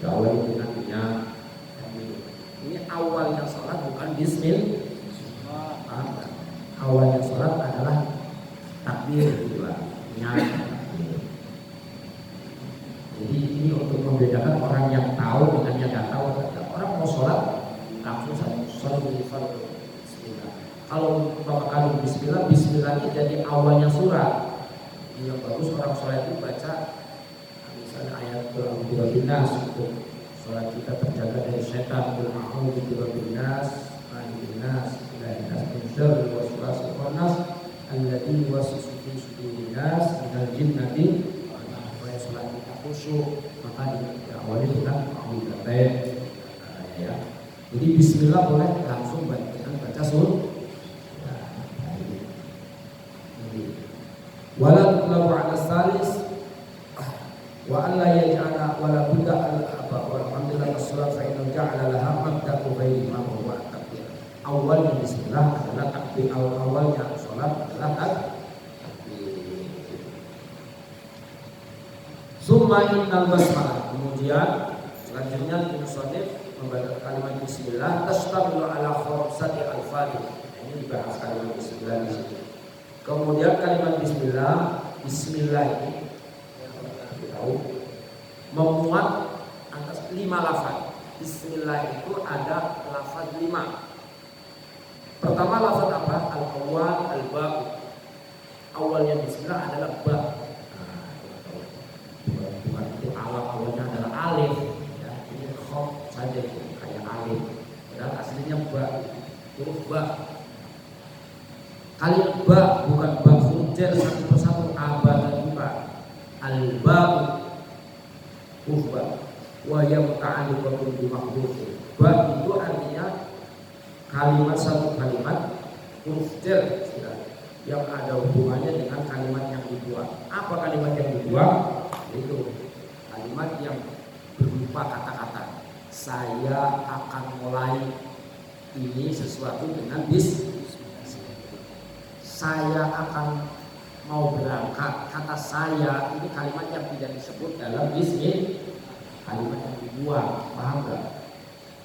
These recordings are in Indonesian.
diawali dengan niat. Ini awalnya sholat bukan bismillah. Awalnya sholat adalah takbir gitu lah, niat. Jadi ini untuk membedakan orang yang tahu dengan yang nggak tahu. Orang mau sholat langsung sholat bismillah. Kalau bapak kali bismillah, bismillah ini jadi awalnya surat. Yang bagus orang sholat itu baca misalnya ayat Al-Nas untuk sholat kita terjaga dari setan. Al-Ma'u Al-Nas Al-Nas Al-Nas Al-Nas Al-Nas Al-Ladhi Wasisu Fi Sudurin Nas Minal Jinnati. Supaya sholat kita khusyuk, maka diawali dengan A'udzubillahi ya. Jadi bismillah boleh langsung dengan baca surah. Wala tuqlabu ala salis wa alla yaj'ala wala budda al-aba wa alhamdulillah as-salat fa inna ja'ala laha mabda'u ghairi ma huwa takbir. Awalnya bismillah adalah takbir, awalnya salat adalah takbir. Summa innal basmalah, kemudian selanjutnya musannif membaca kalimat bismillah tastamilu ala khamsati al-fatih. Ini dibahas kalimat bismillah di sini. Kemudian kalimat bismillah ini kita tahu memuat atas 5 lafaz. Bismillah itu ada lafaz 5. Pertama lafaz apa? Al-awwal, al-ba. Awalnya bismillah adalah ba. Bukan itu awalnya adalah alif. Ya, ini kha saja itu kayak alif. Padahal aslinya ba. Huruf ba. Kalimat ba bukan ba huruf satu persatu, abadan bukan. Al-ba huruf ba wa ya muta'alliqatun bi mahdhuf. Ba itu artinya kalimat, satu kalimat huruf jar yang ada hubungannya dengan kalimat yang dibuat. Apa kalimat yang dibuat? Itu kalimat yang berupa kata-kata. Saya akan mulai ini sesuatu dengan saya akan mau berangkat. Kata saya ini kalimat yang tidak disebut dalam bismillah, kalimat yang dibuat, paham gak?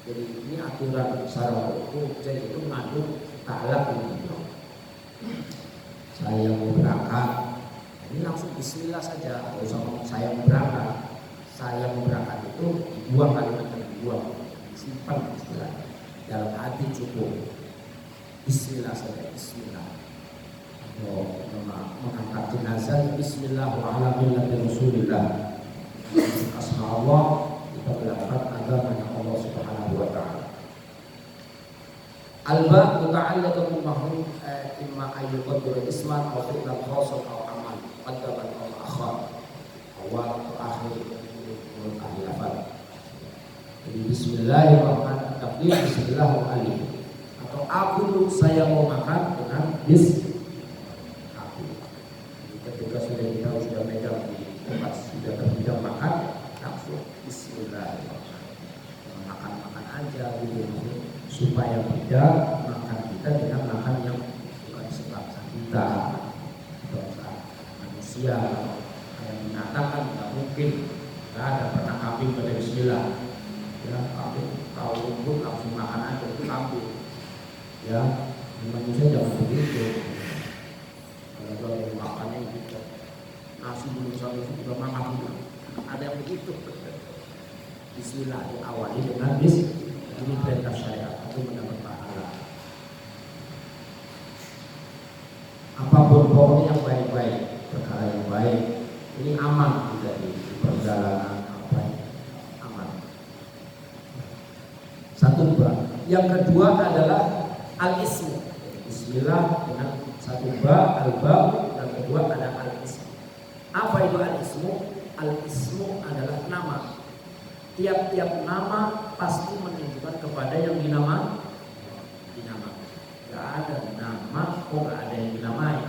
Jadi ini aturan secara hukum. Jadi itu mengandung ta'alaq ini. Saya mau berangkat, ini langsung bismillah saja. Kalau sama saya mau berangkat, saya mau berangkat itu dibuang, kalimat yang dibuang, simpan istilah dalam hati cukup. Bismillah saja, bismillah. Mengangkat jenazah bismillah wa ala millati rasulillah. Asma Allah, kita berangkat agama Allah Subhanahu wa taala. Al-ba muta'alliqun mahum imma ayyuqaddir isman aw fi'lan khassan aw amal qaddaman aw akhar awal atau akhir menurut ahli lafaz. Jadi bismillahirrahmanirrahim, bismillahirrahmanirrahim, atau aku saya mau makan dengan bismillah. Ketika sudah megang di tempat sudah terpijam makan, langsung bismillahirrahmanirrahim. Makan aja gitu, supaya tidak makan kita dengan makan yang bukan sebangsa kita, bangsa manusia. Kayak binatang kan nggak mungkin, nggak ada pernah kambing pada bismillah. Ya, kambing tahu rumput langsung makan aja, itu kambing. Ya, manusia jangan begitu. Kalau makannya gitu, nasi belum sampai itu juga makan juga. Ada yang begitu. Bismillah diawali dengan bismillah. Ini perintah syariat, itu mendapat pahala. Apapun pokoknya yang baik-baik, perkara yang baik, ini aman dari perjalanan apa ini, aman. Satu ba. Yang kedua adalah al-ismu. Bismillah dengan satu ba, al-ba, dan kedua ada al-ismu. Apa itu al-ismu? Al-ismu adalah nama. Tiap-tiap nama pasti menunjukkan kepada yang dinamai. Gak ada nama, gak ada yang dinamai.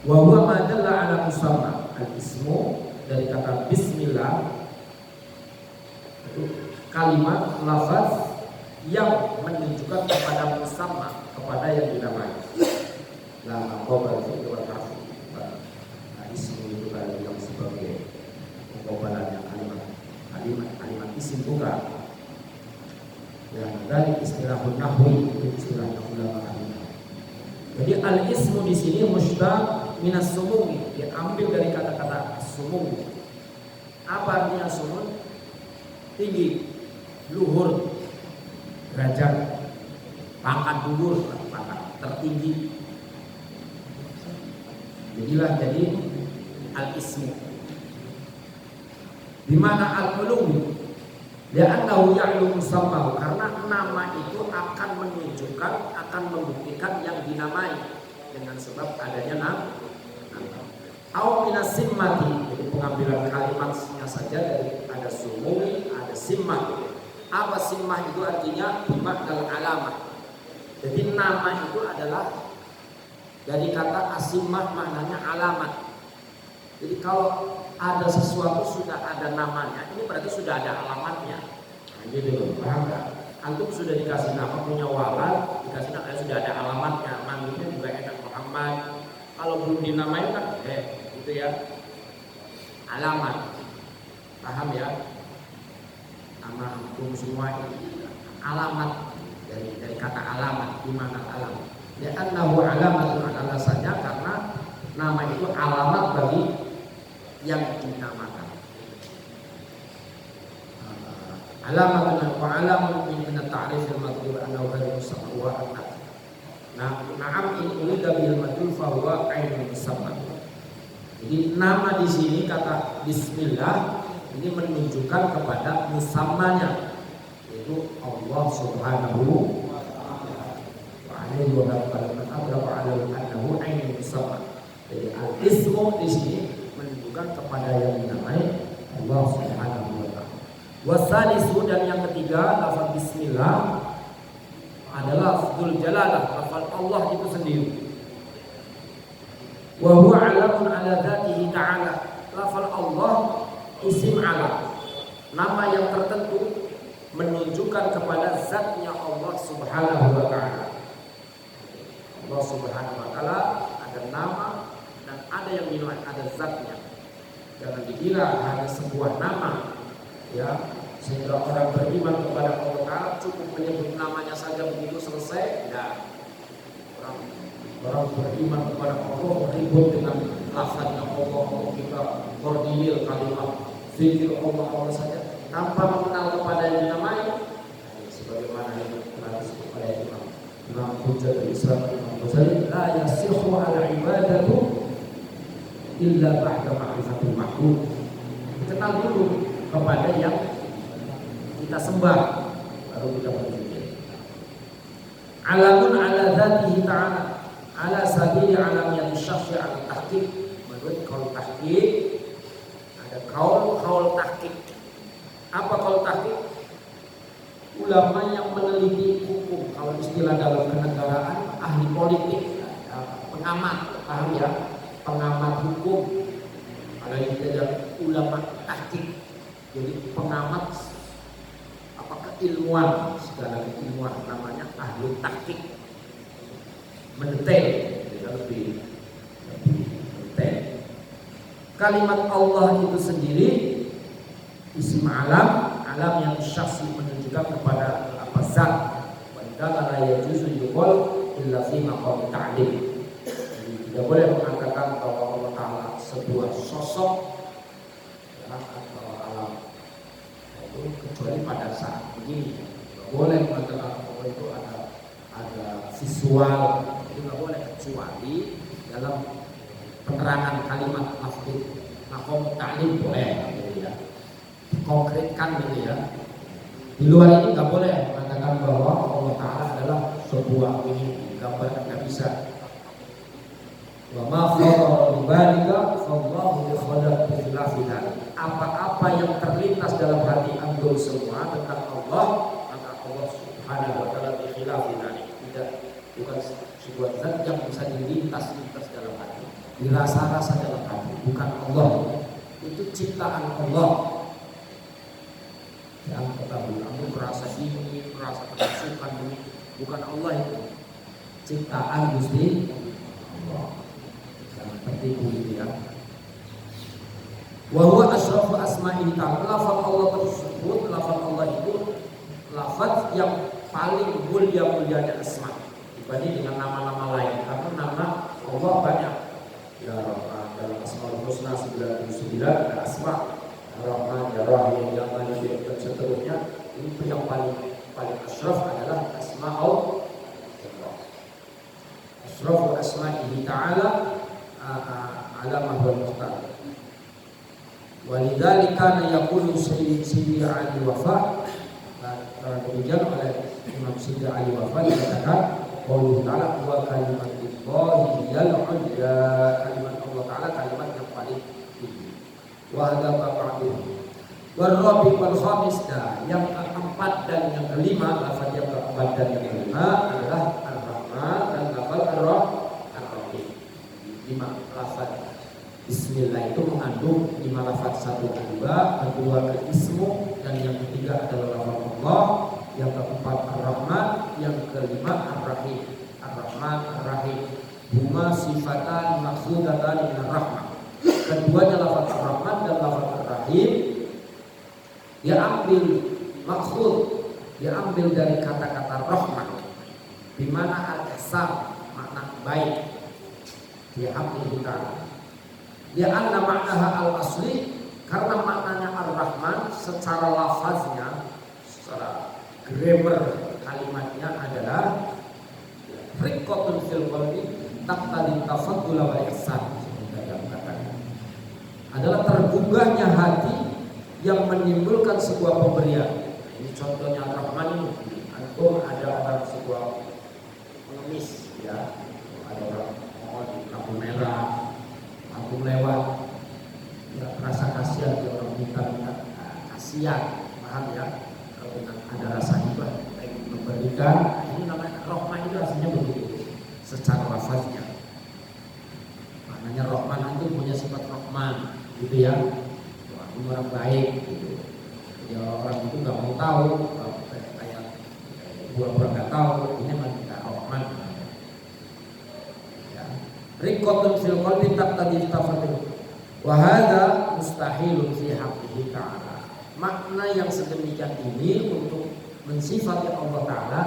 Wa huwa ma dalla ala musamma. Al-ismu dari kata bismillah itu kalimat lafaz yang menunjukkan kepada musamma, kepada yang dinamai. La qabar itu berarti ismu itu kan yang sebagai pengkobalannya isim bukan. Ya, dari istilah nahwi itu istilah ulama ahli. Jadi al-ismu di sini mushtaq minas sumumi, diambil dari kata-kata sumum. Apa artinya sumum? Tinggi, luhur, derajat, pangkat luhur, pangkat tertinggi. Jadilah jadi al-ismu. Di mana al-ulum? Li'annahu ya'lu musammahu, karena nama itu akan menunjukkan, akan membuktikan yang dinamai dengan sebab adanya nama. Au minasimmati, jadi pengambilan kalimatnya saja dari ada sumumi, ada simmah. Apa simmah itu artinya bimaknal alamah. Jadi nama itu adalah dari kata asimmah, maknanya alamat. Jadi kalau ada sesuatu sudah ada namanya, ini berarti sudah ada alamatnya. Nah, gitu, paham nggak? Antum sudah dikasih nama, punya walad, dikasih nama, sudah ada alamatnya. Manggilnya juga enak Muhammad. Kalau belum dinamai kan, gitu ya. Alamat, paham ya? Nama antum semua ini alamat dari kata alamat, di mana alamat? Ya annahu alamatun, alasannya karena nama itu alamat bagi yang dinamakan. Alamatun wa alamun min at-ta'rif al-madhkur annahu ghairu musamma wa anna. Na'am in ulida bil madhkur fa huwa ainul musamma. Jadi nama di sini kata bismillah ini menunjukkan kepada musammanya, yaitu Allah Subhanahu wa ta'ala. Wa alaihi wa sallam annahu ainul musamma. Jadi al-ismu di sini menunjukkan kepada yang dinamai Allah Subhanahu wa ta'ala. Wasalisu, dan yang ketiga lafaz bismillah adalah lafzul jalalah, lafaz Allah itu sendiri. Wa huwa alamun ala dzatihi ta'ala. Lafaz Allah isim alam, nama yang tertentu menunjukkan kepada zatnya Allah Subhanahu wa ta'ala. Allah Subhanahu wa ta'ala ada nama dan ada yang dinamai, ada zatnya. Jangan dikira hanya sebuah nama, ya, sehingga orang beriman kepada Allah Ta'ala cukup menyebut namanya saja begitu selesai. Ya, orang beriman kepada Allah ribut dengan lafaznya Allah, kita koordinir kalimat zikir Allah saja tanpa mengenal kepada yang dinamai. Sebagaimana yang telah disebut oleh Imam Hujjatul Islam Imam Ghazali, la yasihhu ala ibadatu illa ba'da ma'rifatul ma'bud. Kenal dulu kepada yang kita sembah, baru kita berzikir. Alamun ala dzatihi ta'ala ala sabili alamiyati syakhsi al tahqiq. Menurut qaul tahqiq ada qaul tahqiq. Apa qaul tahqiq? Ulama yang meneliti hukum, kalau istilah dalam kenegaraan ahli politik, pengamat, paham ya? Pengamat hukum, ada yang kita ulama tahqiq, jadi pengamat apakah ilmuwan, segala ilmuwan namanya ahli tahqiq, mendetail, lebih mendetail. Kalimat Allah itu sendiri isim alam, alam yang syakhsi menunjukkan kepada apa zat. Wanda la yajuzu yuqal illa fi maqam ta'lim. Tidak boleh mengatakan bahwa Allah Ta'ala sebuah sosok, ya, atau alam itu kecuali pada saat begini. Tidak boleh mengatakan bahwa itu ada visual, itu tidak boleh kecuali dalam penerangan kalimat lafzi. Maqam ta'lim boleh, gitu ya, konkretkan gitu ya. Di luar ini tidak boleh mengatakan bahwa Allah Ta'ala adalah sebuah ini gambar, tidak bisa. Wa ma khawara libalika fallahu yakhdar bi khilafina. Apa-apa yang terlintas dalam hati antum semua tentang Allah, maka Allah Subhanahu wa ta'ala bi khilafina. Bukan sebuah zat yang bisa dilintas dalam hati, dirasa-rasa dalam hati, bukan Allah. Itu ciptaan Allah. Yang ketahui, kamu merasa ini, merasa kerasukan ini, bukan Allah itu. Ciptaan Gusti Allah. Seperti itu ya. Wa huwa asrafu asma'i ta'ala. Lafaz Allah tersebut, lafaz paling mulia-mulianya asma dibanding dengan nama-nama lain, karena nama Allah banyak. Ya Rahman, dalam Asmaul Husna 99 ada asma Rahman, ya Rahim, ya Malik, dan seterusnya. Ini yang paling asyraf adalah asmaul asrafu asma'ihi ta'ala ala mahwal muhtar. Walidzalika yaqulu Sayyidi Ali Wafa, karena demikian oleh Imam Sayyidi Ali Wafa dikatakan qauluhu ta'ala wa kalimatullahi hiyal ulya, kalimat Allah Ta'ala kalimat yang paling tinggi. Wa hadza ta'bir warabi wal khamis, yang keempat dan yang kelima, lafaz yang keempat dan yang kelima adalah Ar-Rahman dan lafaz Ar-Rahim. 5 lafaz Bismillah itu mengandung 5 lafaz, 1 kedua al-ismu, dan yang ketiga adalah lafaz Allah, yang keempat Ar-Rahman, yang kelima Ar-Rahim. Ar-Rahman, Ar-Rahim huma sifatan maksudatan min ar-rahmah. Keduanya lafaz Ar-Rahman dan lafaz Ar-Rahim diambil maksud, diambil dari kata-kata rahmah, di mana al-ihsan, makna baik, diambil kita. Dia anna maknaha al-asli, karena maknanya Ar-Rahman secara lafaznya, secara grammar kalimatnya adalah riqqatun fil qalbi taqtadi tafaddul wa ihsan. Adalah tergugahnya hati yang menimbulkan sebuah pemberian. Ini contohnya Ar-Rahman ini. Antum ada orang sebuah pengemis, ya, ada orang mohon di lampu merah, lampu lewat, ya, rasa kasihan dia orang minta kasihan, paham ya? Kalau dengan ada rasa hibah, baik memberikan, ini namanya Rahman, itu rasanya begitu secara lafaznya. Maknanya Rahman itu punya sifat Rahman, gitu ya. Orang baik gitu. Ya orang itu nggak mau tahu, kayak pura-pura nggak tahu, ini memang tidak Rahman. Ya. Riqatun fil qalbi taqtadi tafaddul. Wa hadza mustahilun fi haqqihi ta'ala. Makna yang sedemikian ini untuk mensifati Allah Ta'ala,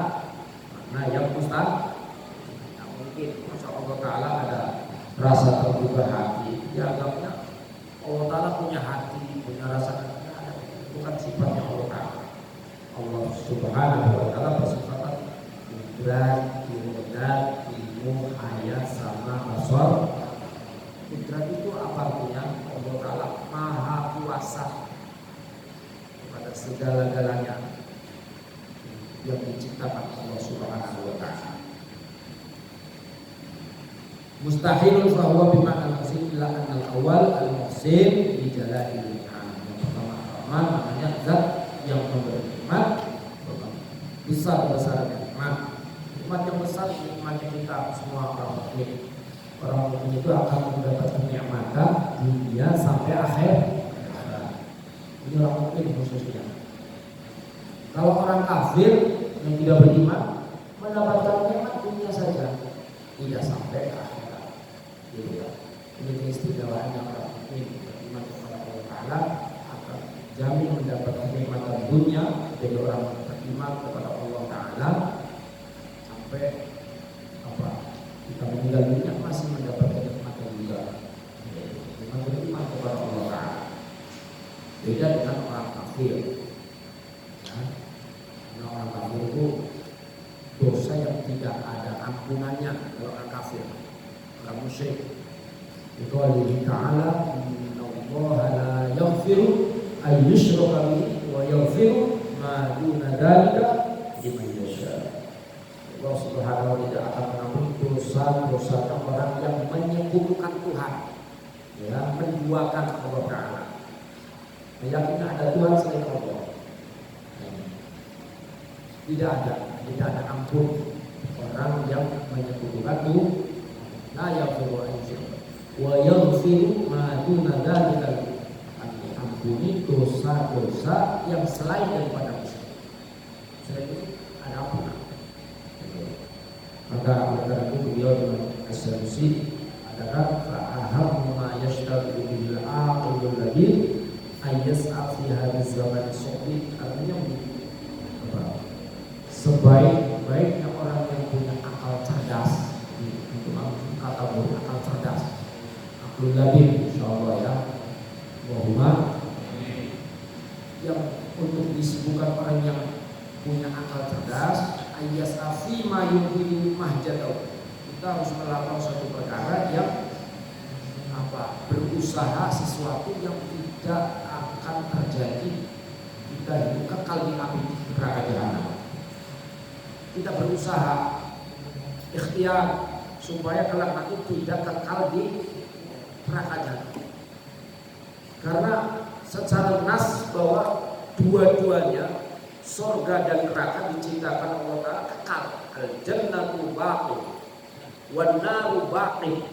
makna yang mustahil. Tidak mungkin, masa Allah Ta'ala ada rasa tergugah hati, dianggapnya Allah Ta'ala punya hati, punya rasa, bukan sifatnya Allah Ta'ala. Allah Subhanahu wa Ta'ala bersifat kudrat, ilmudat, ilmu, ayat, sama, basar. Kudrat itu apa artinya? Allah Ta'ala maha kuasa pada segala-galanya yang diciptakan Allah Subhanahu wa Ta'ala. Mustahilun fahuwa bima'al muhsin illa annal awal al-muhsin di jalalil ni'am. Yang pertama Rahman, maknanya zat yang memberi nikmat, besar nikmat. Nikmat yang besar, nikmatnya kita semua orang mukmin. Orang mukmin itu akan mendapatkan kenikmatan dunia sampai akhir. Ini orang mukmin khususnya. Kalau orang kafir yang tidak beriman mendapatkan nikmat dunia saja, tidak sampai akhir. Gitu ya. Ini keistimewaannya orang mukmin beriman kepada Allah Ta'ala akan jamin mendapatkan kenikmatan dunia. Jadi orang beriman kepada Allah Ta'ala sampai kita meninggal dunia masih mendapatkan kenikmatan juga. Dengan beriman kepada Allah Ta'ala. Beda dengan orang kafir. Ya. Karena orang kafir itu dosa yang tidak ada ampunannya. Kalau orang kafir, orang musyrik. Biqaulihi ta'ala innallaha la yaghfiru ay yushraka bihi wa yaghfiru ma duna dzalika liman yasha. Allah Subhanahu wa ta'ala akan mengampuni dosa-dosa orang yang menyekutukan Tuhan, ya, menduakan Allah Ta'ala, meyakini ada Tuhan selain Allah. Tidak ada ampun orang yang menyekutukan Tuhan. La yaghfiru wa yaghfiru ma duna dzalika, ampuni dosa-dosa yang selain daripada musyrik. Selain itu ada ampunan. Maka oleh itu beliau dengan As-Sanusi adalah fa'aham ma yashtaru bil aqil ladin ayas'a fi hadhihi zaman sufi. Artinya sebaik-baiknya orang yang punya akal cerdas, itu kata akal cerdas, akal labib, insyaallah ya, bahwa yang untuk disebutkan orang yang punya akal cerdas, ayas afi mayuhi mahjadau, kita harus melakukan suatu perkara yang berusaha sesuatu yang tidak akan terjadi, kita hidup kekal di api neraka jahanam. Kita berusaha ikhtiar supaya kelak nanti tidak kekal di neraka jahanam. Karena secara nas bahwa dua-duanya surga dan neraka diciptakan Allah Ta'ala kekal. Al-jannatu baqi wan naru baqi.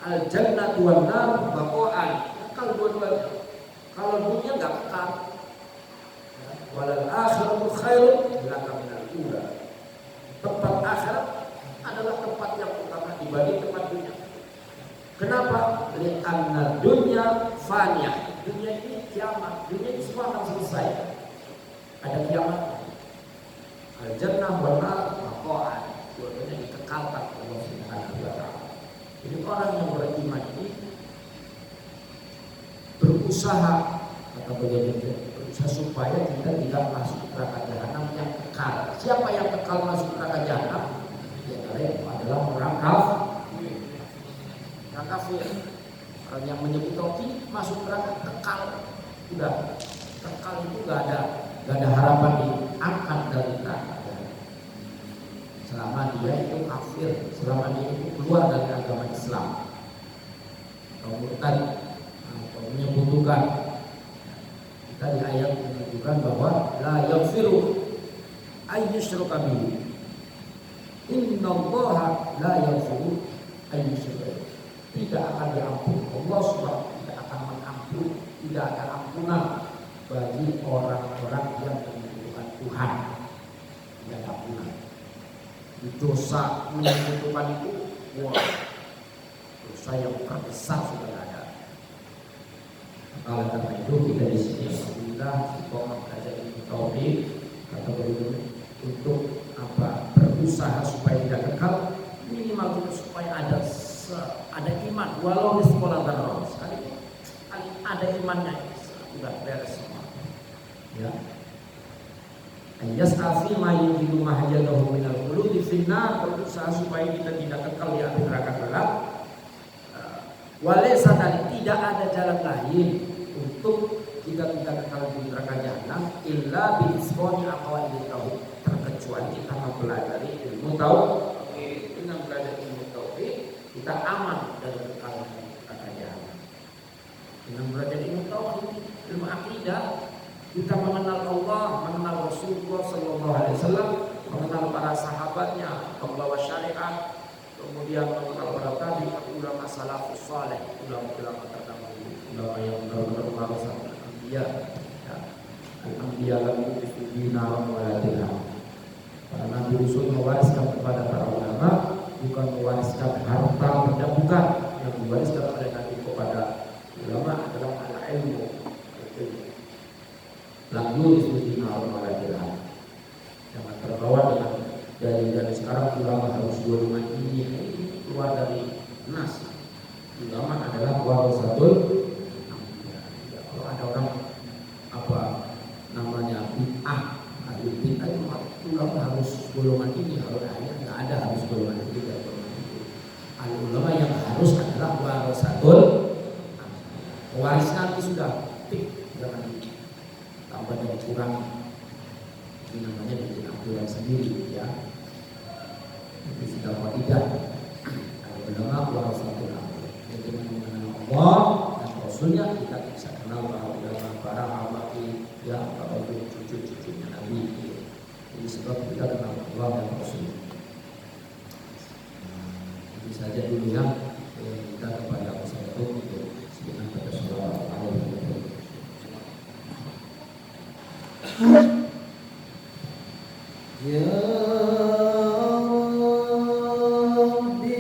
Al-jannatu wan naru baqa'an. Kekal dua-duanya. Kalau dunia enggak kekal. Walal akhiratu khairun laka minal ula. Tempat akhirat adalah tempat yang utama dibanding tempat dunia. Kenapa? Li'anna dunya faniyah. Dunia ini kiamat. Dunia ini semua akan selesai. Ada kiamat. Al-jannah wal nar baqa'an. Dua-duanya dikekalkan Allah Subhanahu wa ta'ala. Jadi orang yang beriman ini berusaha atau berusaha supaya kita tidak masuk neraka jahanam yang kekal. Siapa yang kekal masuk neraka jahanam? Ya adalah orang kafir. Orang kafir. Orang yang menyebut tauhid masuk neraka kekal. Sudah kekal itu gak ada harapan diangkat dari neraka. Selama dia itu kafir, selama dia itu keluar dari agama Islam, atau murtad, atau menyebutkan. Kita di ayat menunjukkan bahwa la yaghfiru ayyushraka bihi. Innallaha la yaghfiru ayyushraka. Tidak akan diampuni. Allah Subhanahu tidak akan mengampuni, tidak ada ampunan bagi orang-orang yang menyebutkan Tuhan. Tidak ada ampunan. Dosa menyebutkan itu, wah, dosa yang terbesar sudah ada. Oleh karena itu kita di sini alhamdulillah sekolah belajar ilmu tauhid atau untuk berusaha supaya tidak kekal, minimal itu supaya ada iman, walau di sekolah darah sekali ada imannya, sudah beres semua. Ya. Yas'afi ma yuhidu mahjadahu minal khuludi finnar, berusaha supaya kita tidak kekal di api neraka kelak. Walaysa, dan tidak ada jalan lain untuk kita tidak kekal di neraka jahanam illa bi isqani aqwaidit tauhid, terkecuali kita mempelajari ilmu tauhid. Dengan belajar ilmu tauhid kita aman dari kekal di neraka jahanam. Dengan belajar ilmu tauhid, ilmu akidah, kita mengenal Allah, mengenal Rasulullah Sallallahu Alaihi Wasallam, mengenal para sahabatnya, pembawa syariat, kemudian mengenal para tabi'in, ulama salafus saleh, ulama terdahulu, ulama yang benar-benar warisan al-anbiya, al-anbiya lam yurithu dinaran wala dirham. Para nabi rasul mewariskan kepada para ulama, bukan mewariskan harta benda, bukan. Yang diwariskan oleh nabi kepada ulama adalah al-ilmu. Lalu diskusi malam malam. Jangan terbawa dengan dari sekarang ulama harus golongan ini keluar dari nas. Ulama adalah warasatul anbiya. Kalau ada orang bid'ah, ahli bid'ah itu ulama harus golongan ini, harus nggak ada harus golongan ini dan golongan itu. Ahli ulama yang harus adalah warasatul anbiya. Pewaris nanti sudah fix, jangan tambah dan kurang, ini namanya bikin aturan sendiri ya. Itu sudah tidak ada ulama warasatul anbiya. Jadi dengan Allah dan Rasulnya kita bisa kenal para ulama, para awaki ya, para cucu-cucunya Nabi. Jadi sebab kita kenal Allah dan Rasul. Itu saja dulu ya, kita kepada Rasulullah untuk sebenarnya pada Sallallahu Alaihi Wasallam. Ya Rabbi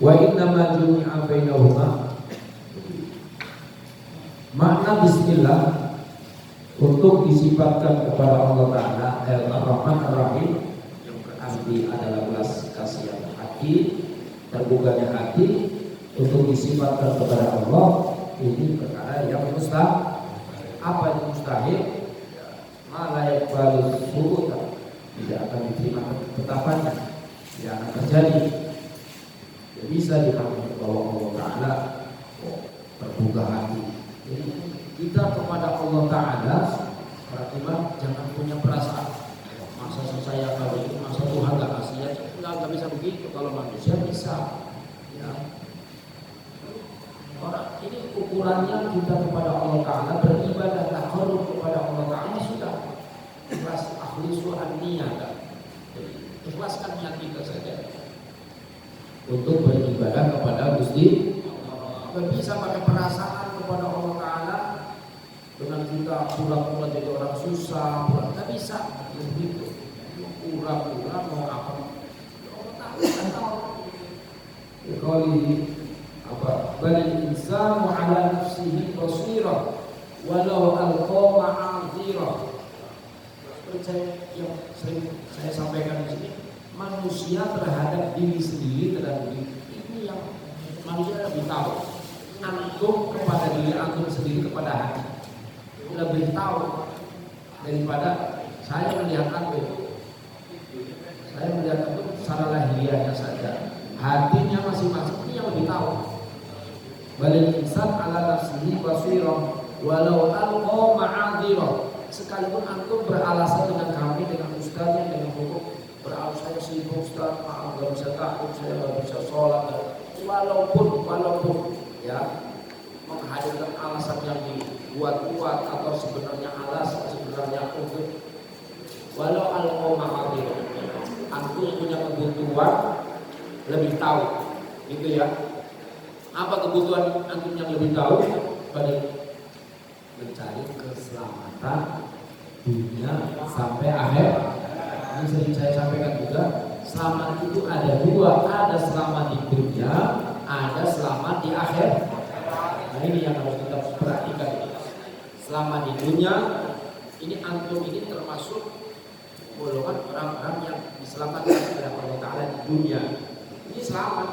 Wa inna ma jumi'a bainahuma. Makna bismillah untuk disifatkan kepada Allah Ta'ala Ar-Rahman Ar-Rahim yang berarti adalah belas kasihan hati, terbukanya hati, untuk disifatkan kepada Allah ini perkara yang mustahil. Apa yang mustahil? Malayak balus subutan, tidak akan diterima ketetapannya, tidak akan terjadi. Tidak bisa dimaklumi bahwa Allah Ta'ala terbuka hati. Jadi kita kepada Allah Ta'ala para imam jangan punya perasaan masa saya kalau itu masa Tuhan gak kasihan. Nggak bisa begitu. Kalau manusia bisa ya. Orang ini ukurannya kita kepada Allah Ta'ala beribadah takarrub kepada Allah Ta'ala sudah ikhlas akhlisu an-niyah. Jadi ikhlaskan niat kita saja untuk beribadah kepada Gusti. Gak bisa pakai perasaan kepada Allah Ta'ala dengan kita pura-pura jadi orang susah, nggak bisa begitu. Pura-pura mau apa? Allah Ta'ala kan tahu. Kalau apa? Bal insanu ala nafsihi basira walau alqa ma'azira. Seperti yang sering saya sampaikan di sini, manusia terhadap diri sendiri terhadap diri ini yang manusia lebih tahu. Antum kepada diri antum sendiri kepada hati lebih tahu daripada saya melihat antum. Saya melihat antum secara lahiriahnya saja, hatinya masing-masing ini yang lebih tahu. Balil insan ala nafsihi basirah walau alqa ma'adhirah. Sekalipun antum beralasan dengan kami, dengan ustaznya, dengan hukum, beralasan saya sibuk ustaz, maaf gak bisa takut, saya gak bisa sholat, walaupun ya menghadirkan alasan yang dibuat-buat atau sebenarnya alasan sebenarnya untuk walau al-qawma'adir antum punya kebutuhan lebih tahu gitu ya. Apa kebutuhan antum yang lebih tahu? Pada mencari keselamatan dunia sampai akhir. Ini sering saya sampaikan juga, selamat itu ada dua, ada selamat di dunia, ada selamat di akhir. Nah ini yang harus kita perhatikan. Selamat di dunia, ini antum ini termasuk golongan orang-orang yang diselamatkan oleh Allah Ta'ala di dunia. Ini selamat,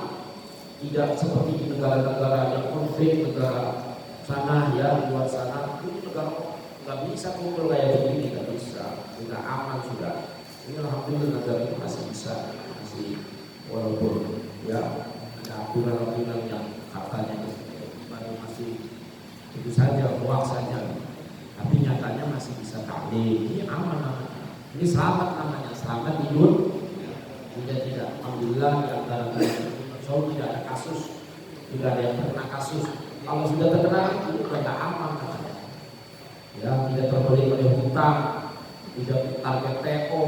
tidak seperti di negara-negara yang konflik, negara sana ya, di luar sana, ini negara nggak bisa kumpul kayak begini, nggak bisa, sudah aman sudah. Ini alhamdulillah negara ini masih bisa, masih walaupun ya ada aturan-aturan yang katanya baru masih itu saja, uang saja, tapi nyatanya masih bisa taklim. Ini aman, ini selamat namanya, selamat di dunia. Tidak alhamdulillah di antara so tidak ada kasus, tidak ada yang terkena kasus. Kalau sudah terkena itu sudah aman namanya. Ya tidak terbelit oleh hutang, tidak target TO.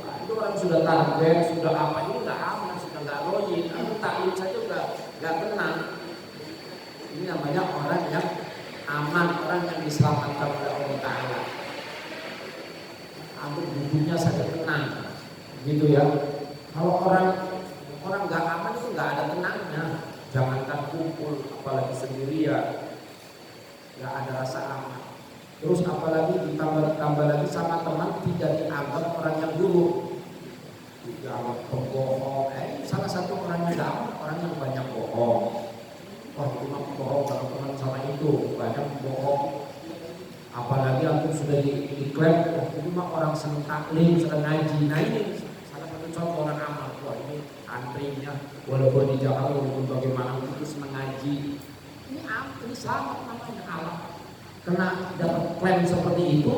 Nah, itu orang sudah target, sudah apa ini nggak aman, sudah nggak loyin. Aku taklim saja udah nggak tenang. Ini namanya orang yang aman, orang yang diselamatkan oleh Allah Ta'ala. Aku duduknya saja tenang, gitu ya. Kalau orang nggak aman itu nggak ada tenangnya. Jangankan kumpul, apalagi sendirian, nggak ada rasa aman. Terus apalagi ditambah lagi sama teman tidak dianggap orang yang dulu, dianggap pembohong. Salah satu orang yang dalam, orang yang banyak bohong. Oh cuma bohong kalau teman sama itu banyak bohong. Apalagi antum sudah diklaim, oh itu mah orang senang taklim, senang ngaji. Nah ini salah satu contoh orang amal. Wah ini antrinya, walaupun di Jakarta, walaupun bagaimana itu senang ngaji. Ini selamat namanya alam. Kena dapat klaim seperti itu,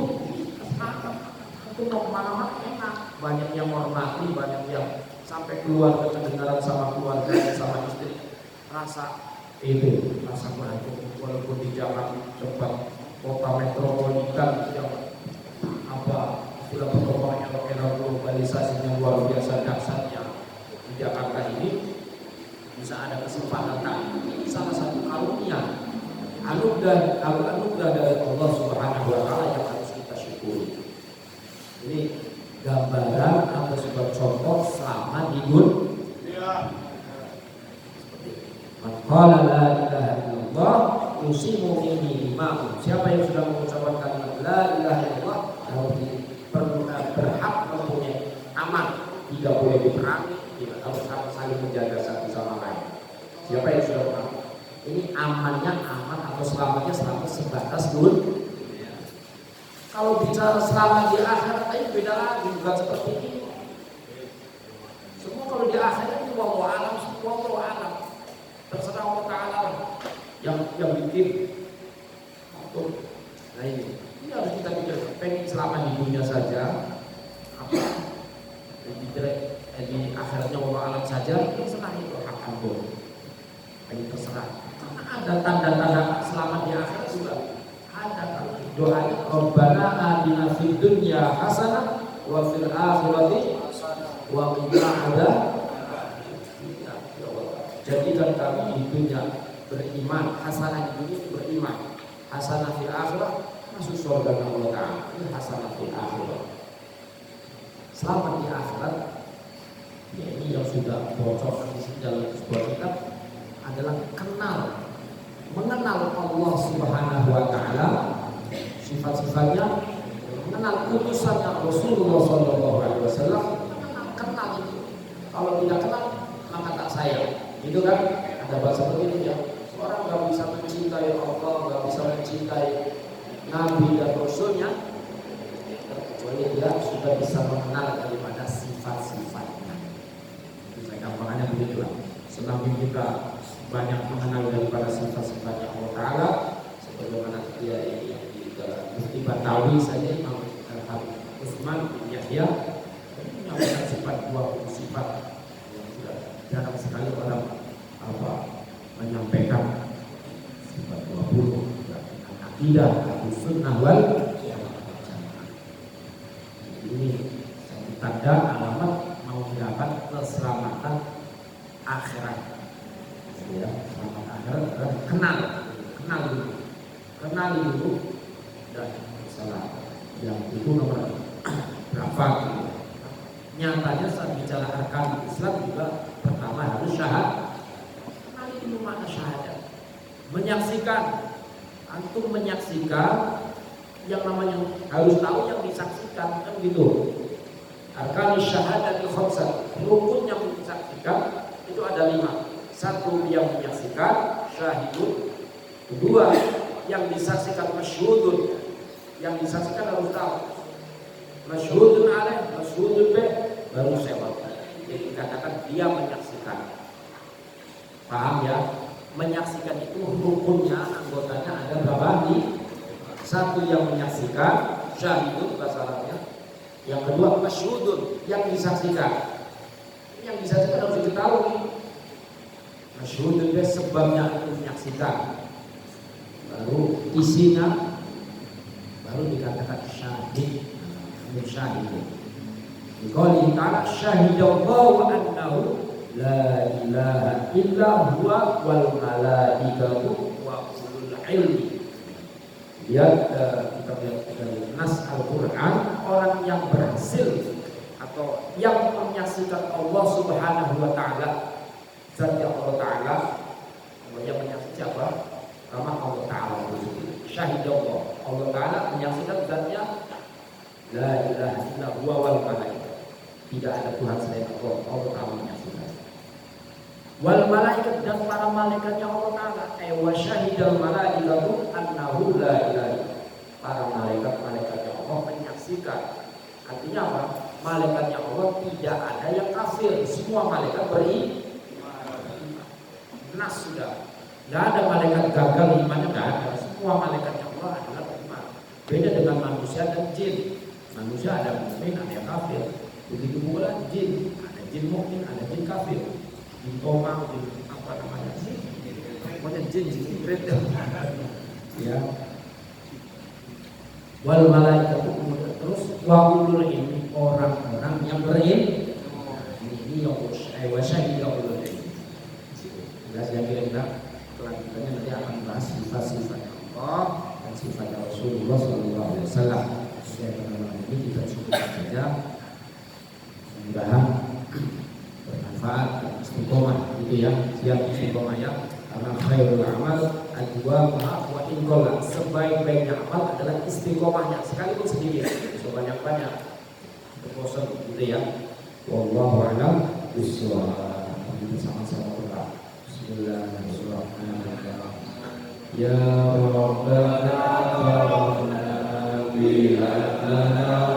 itu mau kemana-mana enak. Banyak yang menghormati, banyak yang sampai keluar kedengaran sama keluarga, sama istri. Rasa bahagia. Walaupun di Jakarta cepat kota metropolitan yang sudah perkembangan era globalisasinya luar biasa dahsyatnya di Jakarta ini bisa ada kesempatan salah satu karunia anugerah dari Allah Subhanahu wa Ta'ala yang harus kita syukuri. Ini gambaran atau sebuah contoh selama di dunia. Seperti itu. qala la ilaha illallah yusimu minni dima'u. Siapa yang sudah mengucapkan kalimat la ilaha illallah berhak mempunyai aman, tidak boleh diperangi, tidak harus saling menjaga satu sama lain. Siapa yang sudah mengaku ini amannya aman atau selamatnya selamat sebatas dunia. Kalau bicara selamat di akhirat itu beda lagi, bukan seperti ini. Semua kalau di akhirat itu wallahu alam, semua wallahu alam. Terserah Allah Ta'ala yang bikin. Nah ini harus kita pikirkan. Pengen selamat di dunia saja, apa di akhiratnya wallahu alam saja, terserah itu hak Allah. Ini terserah. Karena ada tanda-tanda selamat di akhirat juga. Ada doanya Rabbana atina fid dunya hasanah wa fil akhirati wa qina adzabannar. Jadikan kami di dunia beriman, hasanah di dunia beriman, hasanah fil akhirah masuk surga Allah Ta'ala. Ini hasanah fil akhirah. Selamat di akhirat. Ya, ini yang sudah bocor di dalam sebuah kitab adalah mengenal Allah Subhanahu wa Ta'ala, sifat-sifatnya, mengenal utusannya Rasulullah sallallahu alaihi wasallam, kenal itu. Kalau tidak kenal maka tak sayang. Itu kan ada bahasa seperti itu ya. Orang enggak bisa mencintai Allah, enggak bisa mencintai Nabi dan Rasulnya kecuali dia sudah bisa mengenal daripada sifat-sifatnya. Itu saya gampangannya begitu lah. Semakin kita banyak mengenal daripada sifat-sifatnya Allah Ta'ala, sebagaimana dia yang di Mufti Batawi saja Imam Utsman bin Yahya menyampaikan sifat 20 sifat yang sudah jarang sekali orang menyampaikan sifat 20 dengan akidah Ahlussunnah wal Jamaah. Ini satu tanda alamat mau mendapat keselamatan akhirat. Ya, selamat akhirat adalah kenal dulu dan salah yang itu nomor berapa. Nyatanya saat bicara arkan Islam juga pertama harus syahadat. Kenali dulu makna syahadat. Menyaksikan, antum menyaksikan yang namanya harus tahu yang disaksikan kan gitu. Arkan syahadat khamsah, rukun yang disaksikan itu ada 5. Satu yang menyaksikan syahidun, kedua yang disaksikan masyhudun, yang disaksikan harus tahu masyhudun alaih, masyhudun bih, baru sewa. Jadi dikatakan dia menyaksikan. Paham ya? Menyaksikan itu rukunnya, anggotanya ada berapa nih? Satu yang menyaksikan syahidun bahasa Arabnya, yang kedua masyhudun yang disaksikan. Yang disaksikan harus diketahui. Masyhud itu sebabnya itu menyaksikan, baru isinya, baru dikatakan syahid. Syahid. Dikali ta'ala syahidallahu annahu la ilaha illa huwa wal malaikatu wa ulul ilmi. Lihat kita lihat dari nas Al-Quran, orang yang berhasil atau yang menyaksikan Allah Subhanahu wa Ta'ala, zatnya Allah Ta'ala, yang menyaksikan siapa? Nama Allah Ta'ala. Syahid Allah Ta'ala menyaksikan zatnya la ilaha illa huwa wal malaikat. Tidak ada Tuhan selain Allah. Allah Ta'ala menyaksikan. Wal malaikat dan para malaikatnya Allah Ta'ala. Wa syahidal malaikatu annahu la ilaha illa. Para malaikatnya Allah menyaksikan. Artinya apa? Malaikatnya Allah tidak ada yang kafir. Semua malaikat beriman. Nas sudah, nggak ada malaikat gagal imannya, nggak ada. Semua malaikatnya Allah adalah beriman. Beda dengan manusia dan jin. Manusia ada mukmin, ada yang kafir. Begitu pula jin, ada jin mukmin, ada jin kafir. Jin tomang, jin apa namanya sih? Pokoknya jin ibret ya. Wal malaikat terus wahulul ini orang-orang yang beriman. Ini yang wasyahid Allah. Jelas ya, kira-kira kelanjutannya nanti akan bahas sifat-sifatnya Allah dan sifatnya Rasulullah SAW. Saya teman-teman ini kita cukupkan saja. Mudah-mudahan bermanfaat dan istiqomah gitu ya. Siap istiqomah ya. Karena khairul amal adwamuha wa in qalla. Sebaik-baiknya amal adalah istiqomahnya sekalipun sendirian. So banyak-banyak berbosan gitu ya. Wallahu a'lam bishawab. Kita sama-sama berdoa. Bismillahirrahmanirrahim. Ya Rabbana Rabbana bi'adana